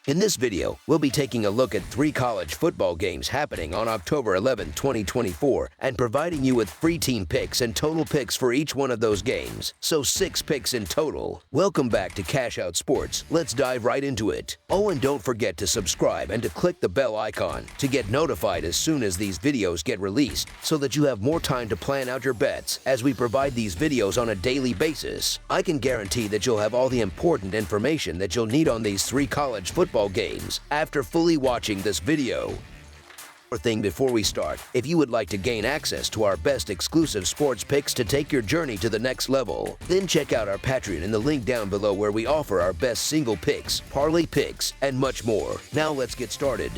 In this video, we'll be taking a look at 3 college football games happening on October 11, 2024, and providing you with free team picks and total picks for each one of those games. So 6 picks in total. Welcome back to Cash Out Sports. Let's dive right into it. Oh, and don't forget to subscribe and to click the bell icon to get notified as soon as these videos get released so that you have more time to plan out your bets as we provide these videos on a daily basis. I can guarantee that you'll have all the important information that you'll need on these 3 college football games after fully watching this video. One thing before we start, if you would like to gain access to our best exclusive sports picks to take your journey to the next level, then check out our Patreon in the link down below where we offer our best single picks, parlay picks, and much more. Now let's get started.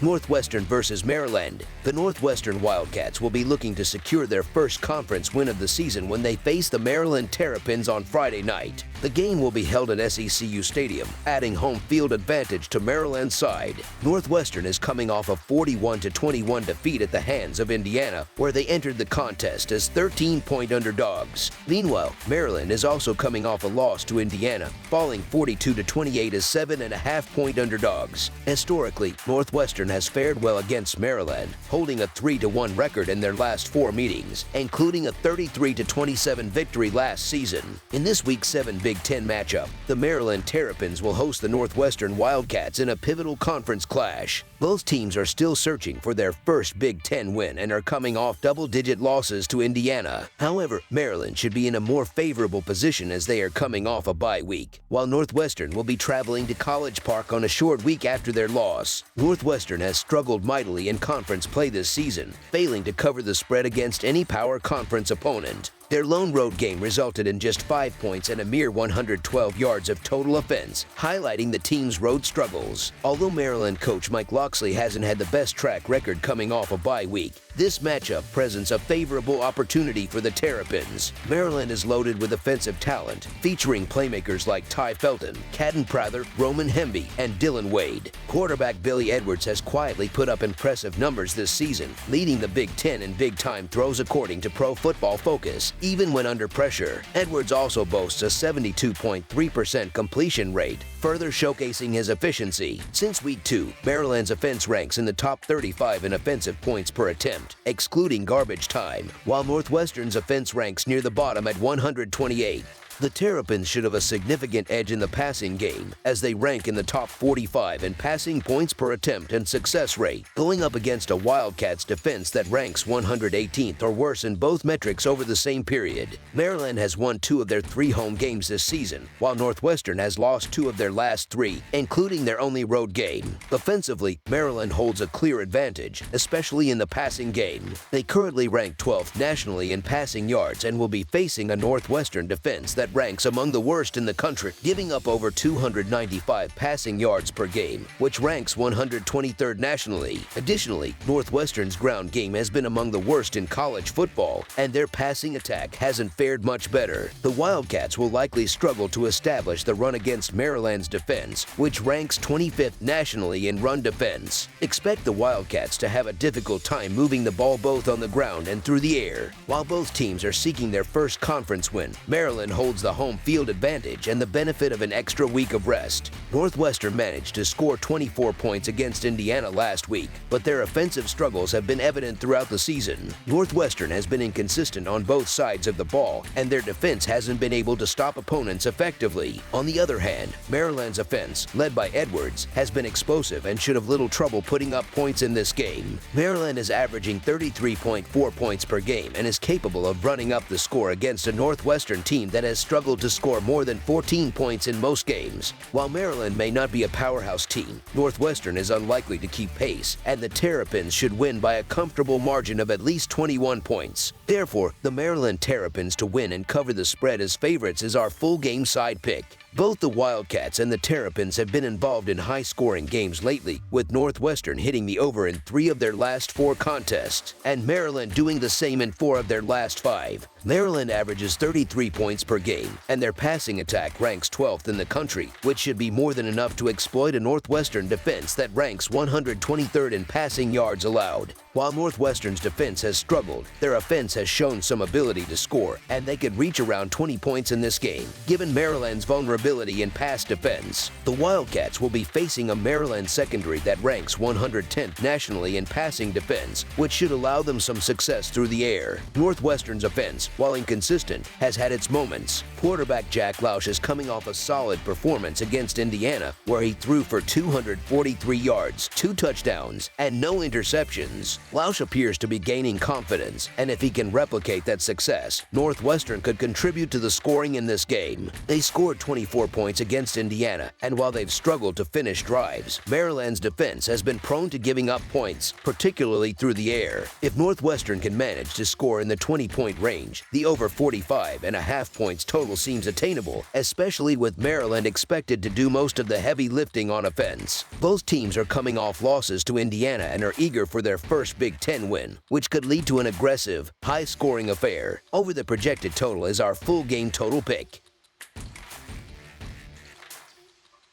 Northwestern versus Maryland. The Northwestern Wildcats will be looking to secure their first conference win of the season when they face the Maryland Terrapins on Friday night. The game will be held at SECU Stadium, adding home field advantage to Maryland's side. Northwestern is coming off a 41-21 defeat at the hands of Indiana, where they entered the contest as 13-point underdogs. Meanwhile, Maryland is also coming off a loss to Indiana, falling 42-28 as 7.5-point underdogs. Historically, Northwestern has fared well against Maryland, holding a 3-1 record in their last 4 meetings, including a 33-27 victory last season. In this Week 7 Big Ten matchup, the Maryland Terrapins will host the Northwestern Wildcats in a pivotal conference clash. Both teams are still searching for their first Big Ten win and are coming off double-digit losses to Indiana. However, Maryland should be in a more favorable position as they are coming off a bye week, while Northwestern will be traveling to College Park on a short week after their loss. Northwestern has struggled mightily in conference play this season, failing to cover the spread against any power conference opponent. Their lone road game resulted in just 5 points and a mere 112 yards of total offense, highlighting the team's road struggles. Although Maryland coach Mike Locksley hasn't had the best track record coming off a bye week, this matchup presents a favorable opportunity for the Terrapins. Maryland is loaded with offensive talent, featuring playmakers like Ty Felton, Caden Prather, Roman Hemby, and Dylan Wade. Quarterback Billy Edwards has quietly put up impressive numbers this season, leading the Big Ten in big-time throws according to Pro Football Focus, even when under pressure. Edwards also boasts a 72.3% completion rate, further showcasing his efficiency. Since Week 2, Maryland's offense ranks in the top 35 in offensive points per attempt, excluding garbage time, while Northwestern's offense ranks near the bottom at 128. The Terrapins should have a significant edge in the passing game, as they rank in the top 45 in passing points per attempt and success rate, going up against a Wildcats defense that ranks 118th or worse in both metrics over the same period. Maryland has won 2 of their 3 home games this season, while Northwestern has lost 2 of their last 3, including their only road game. Offensively, Maryland holds a clear advantage, especially in the passing game. They currently rank 12th nationally in passing yards and will be facing a Northwestern defense that ranks among the worst in the country, giving up over 295 passing yards per game, which ranks 123rd nationally. Additionally, Northwestern's ground game has been among the worst in college football, and their passing attack hasn't fared much better. The Wildcats will likely struggle to establish the run against Maryland's defense, which ranks 25th nationally in run defense. Expect the Wildcats to have a difficult time moving the ball both on the ground and through the air. While both teams are seeking their first conference win, Maryland holds the home field advantage and the benefit of an extra week of rest. Northwestern managed to score 24 points against Indiana last week, but their offensive struggles have been evident throughout the season. Northwestern has been inconsistent on both sides of the ball, and their defense hasn't been able to stop opponents effectively. On the other hand, Maryland's offense, led by Edwards, has been explosive and should have little trouble putting up points in this game. Maryland is averaging 33.4 points per game and is capable of running up the score against a Northwestern team that has struggled to score more than 14 points in most games. While Maryland may not be a powerhouse team, Northwestern is unlikely to keep pace, and the Terrapins should win by a comfortable margin of at least 21 points. Therefore, the Maryland Terrapins to win and cover the spread as favorites is our full game side pick. Both the Wildcats and the Terrapins have been involved in high-scoring games lately, with Northwestern hitting the over in 3 of their last 4 contests, and Maryland doing the same in 4 of their last 5. Maryland averages 33 points per game, and their passing attack ranks 12th in the country, which should be more than enough to exploit a Northwestern defense that ranks 123rd in passing yards allowed. While Northwestern's defense has struggled, their offense has shown some ability to score, and they could reach around 20 points in this game. Given Maryland's vulnerability vulnerability in pass defense. The Wildcats will be facing a Maryland secondary that ranks 110th nationally in passing defense, which should allow them some success through the air. Northwestern's offense, while inconsistent, has had its moments. Quarterback Jack Lausch is coming off a solid performance against Indiana, where he threw for 243 yards, 2 touchdowns, and no interceptions. Lausch appears to be gaining confidence, and if he can replicate that success, Northwestern could contribute to the scoring in this game. They scored 24 points against Indiana, and while they've struggled to finish drives, Maryland's defense has been prone to giving up points, particularly through the air. If Northwestern can manage to score in the 20-point range, the over 45.5 points total seems attainable, especially with Maryland expected to do most of the heavy lifting on offense. Both teams are coming off losses to Indiana and are eager for their first Big Ten win, which could lead to an aggressive, high-scoring affair. Over the projected total is our full game total pick.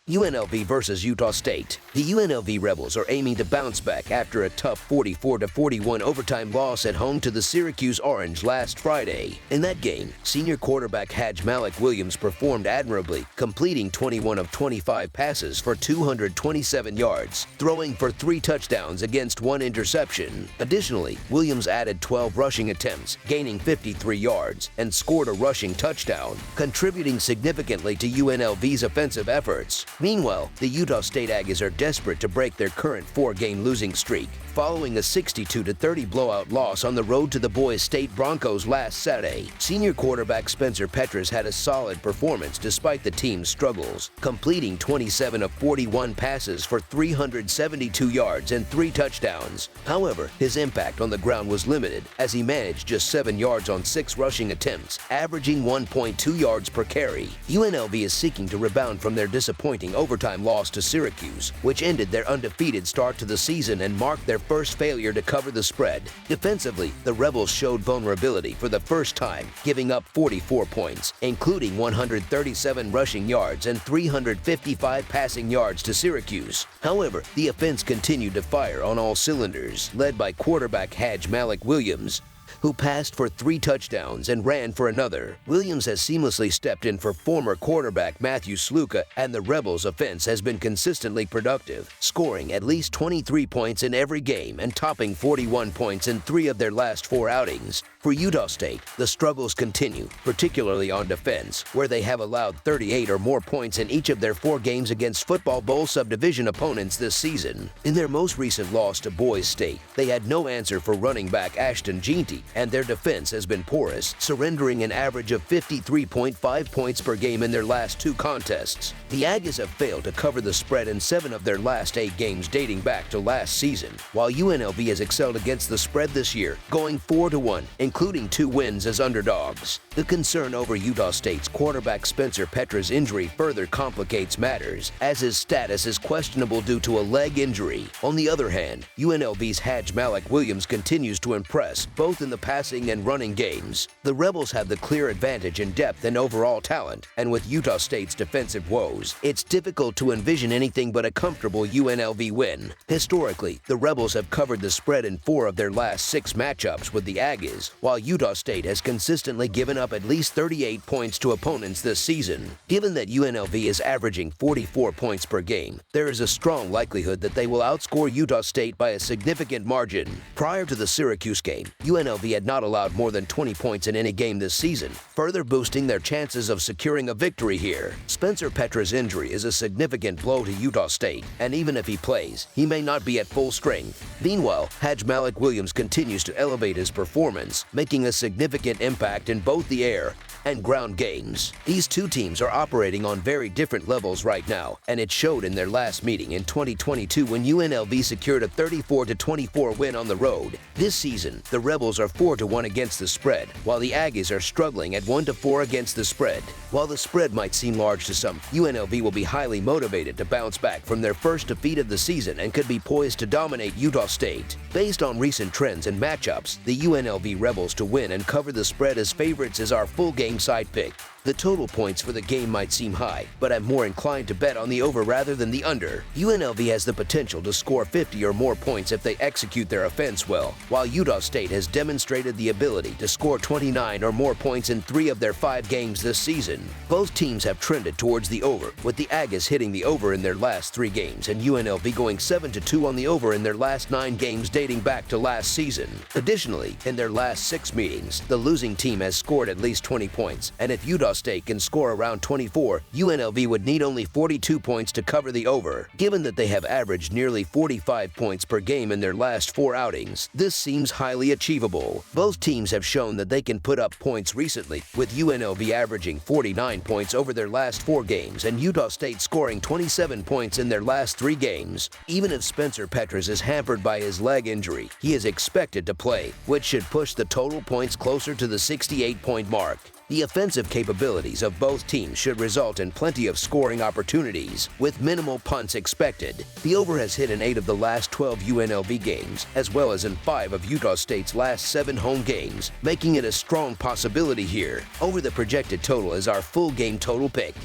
UNLV versus Utah State. The UNLV Rebels are aiming to bounce back after a tough 44-41 overtime loss at home to the Syracuse Orange last Friday. In that game, senior quarterback Malik Williams performed admirably, completing 21 of 25 passes for 227 yards, throwing for 3 touchdowns against 1 interception. Additionally, Williams added 12 rushing attempts, gaining 53 yards, and scored a rushing touchdown, contributing significantly to UNLV's offensive efforts. Meanwhile, the Utah State Aggies are desperate to break their current 4-game losing streak, following a 62-30 blowout loss on the road to the Boise State Broncos last Saturday. Senior quarterback Spencer Petras had a solid performance despite the team's struggles, completing 27 of 41 passes for 372 yards and 3 touchdowns. However, his impact on the ground was limited, as he managed just 7 yards on 6 rushing attempts, averaging 1.2 yards per carry. UNLV is seeking to rebound from their disappointing overtime loss to Syracuse, which ended their undefeated start to the season and marked their first failure to cover the spread. Defensively, the Rebels showed vulnerability for the first time, giving up 44 points, including 137 rushing yards and 355 passing yards to Syracuse. However, the offense continued to fire on all cylinders, led by quarterback Malik Williams, who passed for 3 touchdowns and ran for another. Williams has seamlessly stepped in for former quarterback Matthew Sluka, and the Rebels' offense has been consistently productive, scoring at least 23 points in every game and topping 41 points in 3 of their last 4 outings. For Utah State, the struggles continue, particularly on defense, where they have allowed 38 or more points in each of their 4 games against Football Bowl subdivision opponents this season. In their most recent loss to Boise State, they had no answer for running back Ashton Jeanty, and their defense has been porous, surrendering an average of 53.5 points per game in their last 2 contests. The Aggies have failed to cover the spread in 7 of their last 8 games dating back to last season, while UNLV has excelled against the spread this year, going 4-1, including 2 wins as underdogs. The concern over Utah State's quarterback Spencer Petras' injury further complicates matters, as his status is questionable due to a leg injury. On the other hand, UNLV's Malik Williams continues to impress, both in the passing and running games. The Rebels have the clear advantage in depth and overall talent, and with Utah State's defensive woes, it's difficult to envision anything but a comfortable UNLV win. Historically, the Rebels have covered the spread in 4 of their last 6 matchups with the Aggies, while Utah State has consistently given up at least 38 points to opponents this season. Given that UNLV is averaging 44 points per game, there is a strong likelihood that they will outscore Utah State by a significant margin. Prior to the Syracuse game, UNLV had not allowed more than 20 points in any game this season, further boosting their chances of securing a victory here. Spencer Petras' injury is a significant blow to Utah State, and even if he plays, he may not be at full strength. Meanwhile, Malik Williams continues to elevate his performance, making a significant impact in both the air and ground games. These 2 teams are operating on very different levels right now, and it showed in their last meeting in 2022 when UNLV secured a 34-24 win on the road. This season, the Rebels are 4-1 against the spread, while the Aggies are struggling at 1-4 against the spread. While the spread might seem large to some, UNLV will be highly motivated to bounce back from their first defeat of the season and could be poised to dominate Utah State. Based on recent trends and matchups, the UNLV Rebels to win and cover the spread as favorites is our full game game side pick. The total points for the game might seem high, but I'm more inclined to bet on the over rather than the under. UNLV has the potential to score 50 or more points if they execute their offense well, while Utah State has demonstrated the ability to score 29 or more points in 3 of their 5 games this season. Both teams have trended towards the over, with the Aggies hitting the over in their last 3 games and UNLV going 7-2 on the over in their last 9 games dating back to last season. Additionally, in their last 6 meetings, the losing team has scored at least 20 points, and if Utah State can score around 24, UNLV would need only 42 points to cover the over. Given that they have averaged nearly 45 points per game in their last 4 outings, this seems highly achievable. Both teams have shown that they can put up points recently, with UNLV averaging 49 points over their last 4 games and Utah State scoring 27 points in their last 3 games. Even if Spencer Petras is hampered by his leg injury, he is expected to play, which should push the total points closer to the 68-point mark. The offensive capabilities of both teams should result in plenty of scoring opportunities, with minimal punts expected. The over has hit in 8 of the last 12 UNLV games, as well as in 5 of Utah State's last 7 home games, making it a strong possibility here. Over the projected total is our full game total pick.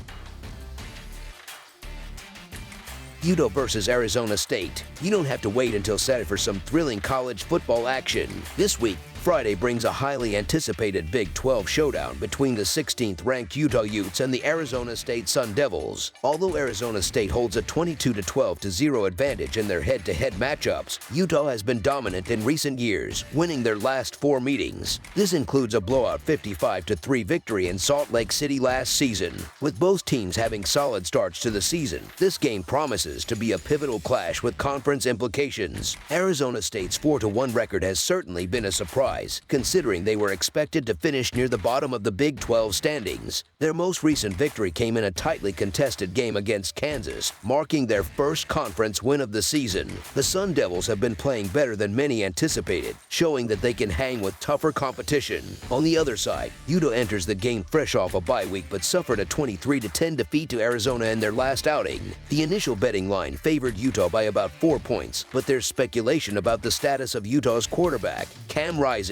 Utah versus Arizona State. You don't have to wait until Saturday for some thrilling college football action. This week, Friday brings a highly anticipated Big 12 showdown between the 16th-ranked Utah Utes and the Arizona State Sun Devils. Although Arizona State holds a 22-12-0 advantage in their head-to-head matchups, Utah has been dominant in recent years, winning their last 4 meetings. This includes a blowout 55-3 victory in Salt Lake City last season. With both teams having solid starts to the season, this game promises to be a pivotal clash with conference implications. Arizona State's 4-1 record has certainly been a surprise, considering they were expected to finish near the bottom of the Big 12 standings. Their most recent victory came in a tightly contested game against Kansas, marking their first conference win of the season. The Sun Devils have been playing better than many anticipated, showing that they can hang with tougher competition. On the other side, Utah enters the game fresh off a bye week but suffered a 23-10 defeat to Arizona in their last outing. The initial betting line favored Utah by about 4 points, but there's speculation about the status of Utah's quarterback, Cam Rising.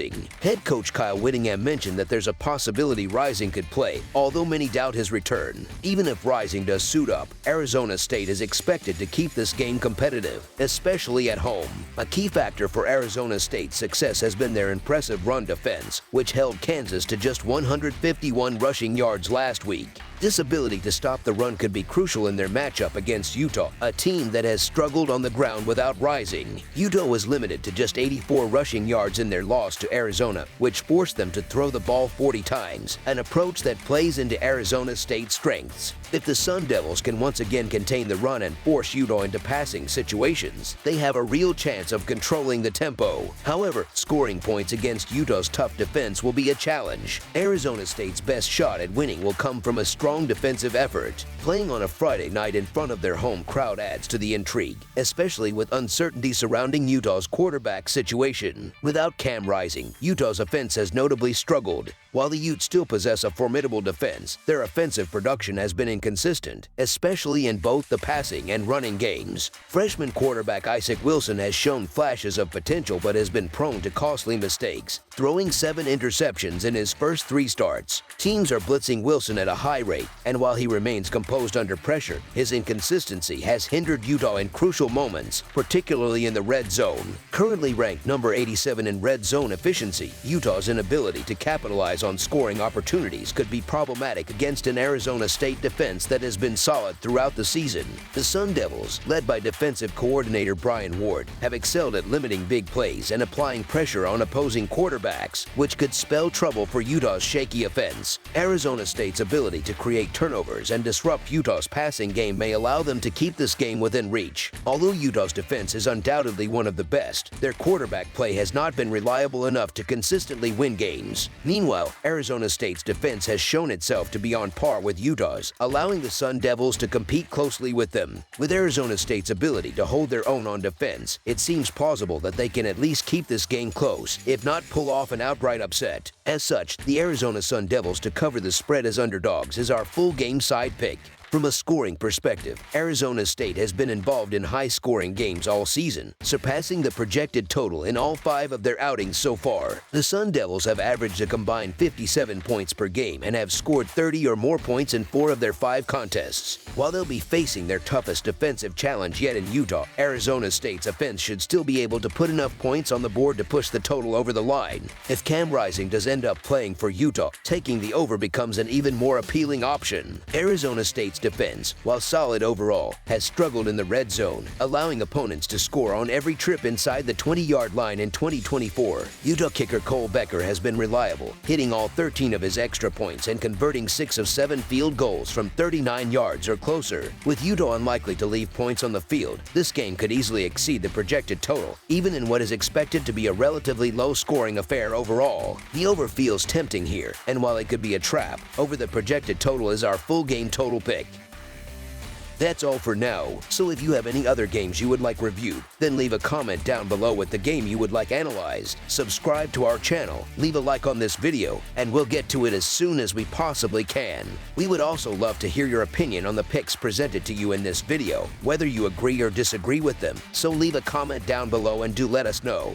Head coach Kyle Whittingham mentioned that there's a possibility Rising could play, although many doubt his return. Even if Rising does suit up, Arizona State is expected to keep this game competitive, especially at home. A key factor for Arizona State's success has been their impressive run defense, which held Kansas to just 151 rushing yards last week. This ability to stop the run could be crucial in their matchup against Utah, a team that has struggled on the ground without Rising. Utah was limited to just 84 rushing yards in their loss to Arizona, which forced them to throw the ball 40 times, an approach that plays into Arizona State's strengths. If the Sun Devils can once again contain the run and force Utah into passing situations, they have a real chance of controlling the tempo. However, scoring points against Utah's tough defense will be a challenge. Arizona State's best shot at winning will come from a strong defensive effort. Playing on a Friday night in front of their home crowd adds to the intrigue, especially with uncertainty surrounding Utah's quarterback situation. Without Cam Rising, Utah's offense has notably struggled. While the Utes still possess a formidable defense, their offensive production has been inconsistent, especially in both the passing and running games. Freshman quarterback Isaac Wilson has shown flashes of potential but has been prone to costly mistakes, throwing 7 interceptions in his first 3 starts. Teams are blitzing Wilson at a high rate, and while he remains composed under pressure, his inconsistency has hindered Utah in crucial moments, particularly in the red zone. Currently ranked number 87 in red zone efficiency, Utah's inability to capitalize on scoring opportunities could be problematic against an Arizona State defense that has been solid throughout the season. The Sun Devils, led by defensive coordinator Brian Ward, have excelled at limiting big plays and applying pressure on opposing quarterbacks, which could spell trouble for Utah's shaky offense. Arizona State's ability to create turnovers and disrupt Utah's passing game may allow them to keep this game within reach. Although Utah's defense is undoubtedly one of the best, their quarterback play has not been reliable enough to consistently win games. Meanwhile, Arizona State's defense has shown itself to be on par with Utah's, allowing the Sun Devils to compete closely with them. With Arizona State's ability to hold their own on defense, it seems plausible that they can at least keep this game close, if not pull off an outright upset. As such, the Arizona Sun Devils to cover the spread as underdogs is our full game side pick. From a scoring perspective, Arizona State has been involved in high-scoring games all season, surpassing the projected total in all 5 of their outings so far. The Sun Devils have averaged a combined 57 points per game and have scored 30 or more points in 4 of their 5 contests. While they'll be facing their toughest defensive challenge yet in Utah, Arizona State's offense should still be able to put enough points on the board to push the total over the line. If Cam Rising does end up playing for Utah, taking the over becomes an even more appealing option. Arizona State's defense, while solid overall, has struggled in the red zone, allowing opponents to score on every trip inside the 20-yard line in 2024. Utah kicker Cole Becker has been reliable, hitting all 13 of his extra points and converting 6 of 7 field goals from 39 yards or closer. With Utah unlikely to leave points on the field, this game could easily exceed the projected total, even in what is expected to be a relatively low-scoring affair overall. The over feels tempting here, and while it could be a trap, over the projected total is our full game total pick. That's all for now, so if you have any other games you would like reviewed, then leave a comment down below with the game you would like analyzed. Subscribe to our channel, leave a like on this video, and we'll get to it as soon as we possibly can. We would also love to hear your opinion on the picks presented to you in this video, whether you agree or disagree with them, so leave a comment down below and do let us know.